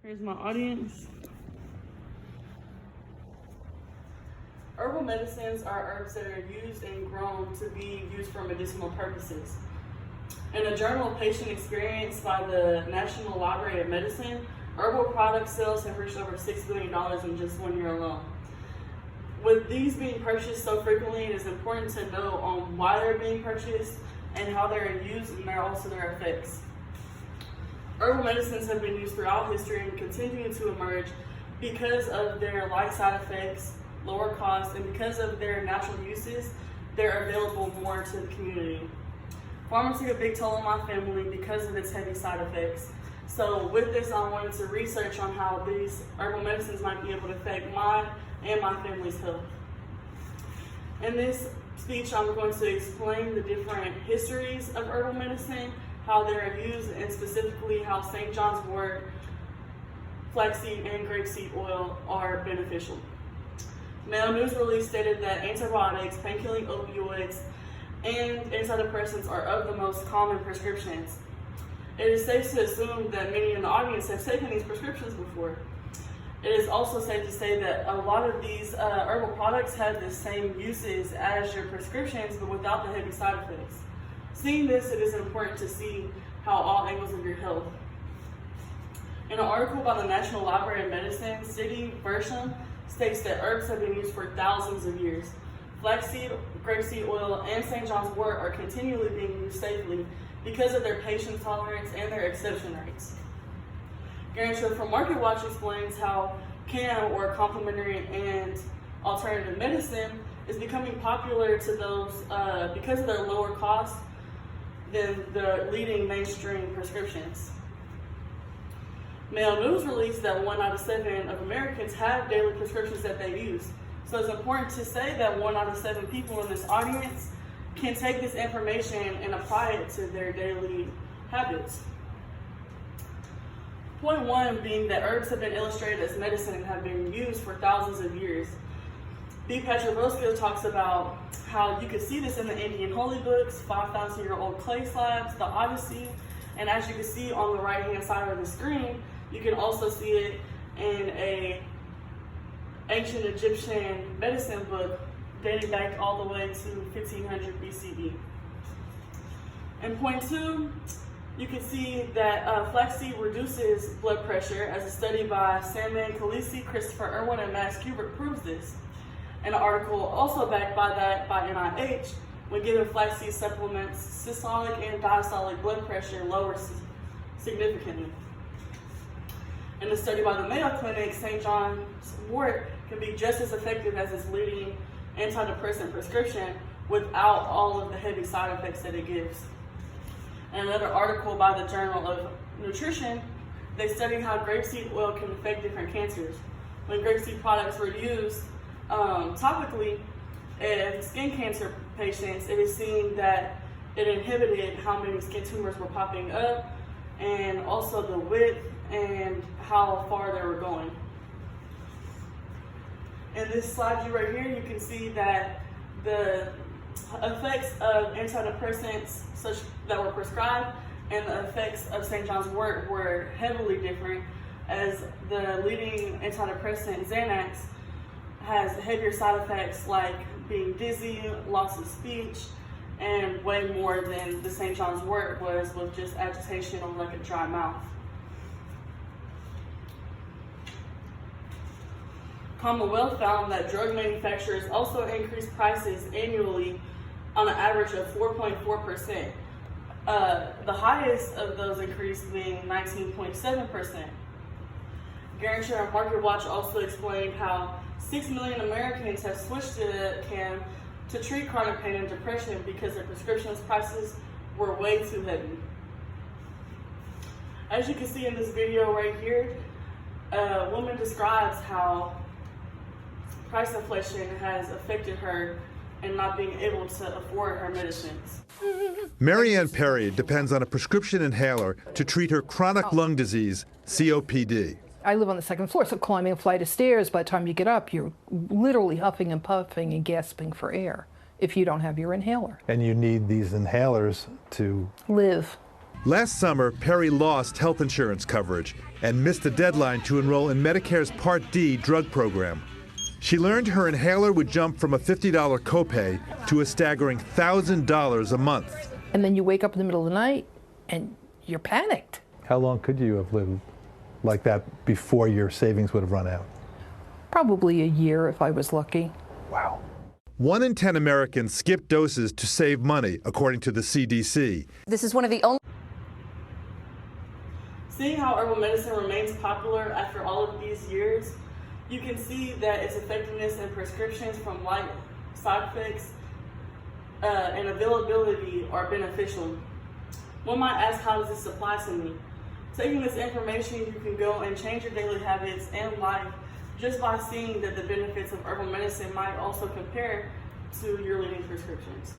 Here's my audience. Herbal medicines are herbs that are used and grown to be used for medicinal purposes. In a journal of patient experience by the National Library of Medicine, herbal product sales have reached over $6 billion in just 1 year alone. With these being purchased so frequently, it is important to know on why they're being purchased and how they're used and also their effects. Herbal medicines have been used throughout history and continue to emerge because of their light side effects, lower costs, and because of their natural uses, they're available more to the community. Pharma took a big toll on my family because of its heavy side effects. So with this, I wanted to research on how these herbal medicines might be able to affect my and my family's health. In this speech, I'm going to explain the different histories of herbal medicine, how they're used, and specifically how St. John's wort, flaxseed, and grapeseed oil are beneficial. Mail News release stated that antibiotics, painkilling opioids, and antidepressants are of the most common prescriptions. It is safe to assume that many in the audience have taken these prescriptions before. It is also safe to say that a lot of these herbal products have the same uses as your prescriptions, but without the heavy side effects. Seeing this, it is important to see how all angles of your health. In an article by the National Library of Medicine, City Version states that herbs have been used for thousands of years. Flaxseed, grapeseed oil, and St. John's wort are continually being used safely because of their patient tolerance and their acceptance rates. Guarantor from Market Watch explains how CAM, or complementary and alternative medicine, is becoming popular to those because of their lower cost than the leading mainstream prescriptions. Mail News released that 1 out of 7 of Americans have daily prescriptions that they use. So it's important to say that 1 out of 7 people in this audience can take this information and apply it to their daily habits. Point 1 being that herbs have been illustrated as medicine and have been used for thousands of years. B. Patrick talks about how you can see this in the Indian holy books, 5,000-year-old clay slabs, the Odyssey, and as you can see on the right-hand side of the screen, you can also see it in an ancient Egyptian medicine book dating back all the way to 1500 BCE. In point 2, you can see that flaxseed reduces blood pressure, as a study by Salman Khalisi, Christopher Irwin, and Max Kubert proves this. An article also backed by that by NIH, when given flaxseed supplements, systolic and diastolic blood pressure lowers significantly. In a study by the Mayo Clinic, St. John's wort can be just as effective as its leading antidepressant prescription without all of the heavy side effects that it gives. In another article by the Journal of Nutrition, they studied how grapeseed oil can affect different cancers. When grapeseed products were used topically in skin cancer patients, it is seen that it inhibited how many skin tumors were popping up and also the width and how far they were going. In this slide view right here, you can see that the effects of antidepressants such that were prescribed and the effects of St. John's wort were heavily different, as the leading antidepressant, Xanax, has heavier side effects like being dizzy, loss of speech, and way more than the St. John's wort was, with just agitation or like a dry mouth. Commonwealth found that drug manufacturers also increase prices annually on an average of 4.4%. The highest of those increases being 19.7%. Guarantor and Market Watch also explained how 6 million Americans have switched to CAM to treat chronic pain and depression because their prescriptions prices were way too heavy. As you can see in this video right here, a woman describes how price inflation has affected her and not being able to afford her medicines. Marianne Perry depends on a prescription inhaler to treat her chronic lung disease, COPD. I live on the second floor, so climbing a flight of stairs, by the time you get up, you're literally huffing and puffing and gasping for air if you don't have your inhaler. And you need these inhalers to live. Last summer, Perry lost health insurance coverage and missed the deadline to enroll in Medicare's Part D drug program. She learned her inhaler would jump from a $50 copay to a staggering $1,000 a month. And then you wake up in the middle of the night and you're panicked. How long could you have lived like that before your savings would have run out? Probably a year if I was lucky. Wow. 1 in 10 Americans skip doses to save money, according to the CDC. This is one of the only. Seeing how herbal medicine remains popular after all of these years, you can see that its effectiveness in prescriptions from light side effects and availability are beneficial. One might ask, how does this apply to me? Taking this information, you can go and change your daily habits and life just by seeing that the benefits of herbal medicine might also compare to your leading prescriptions.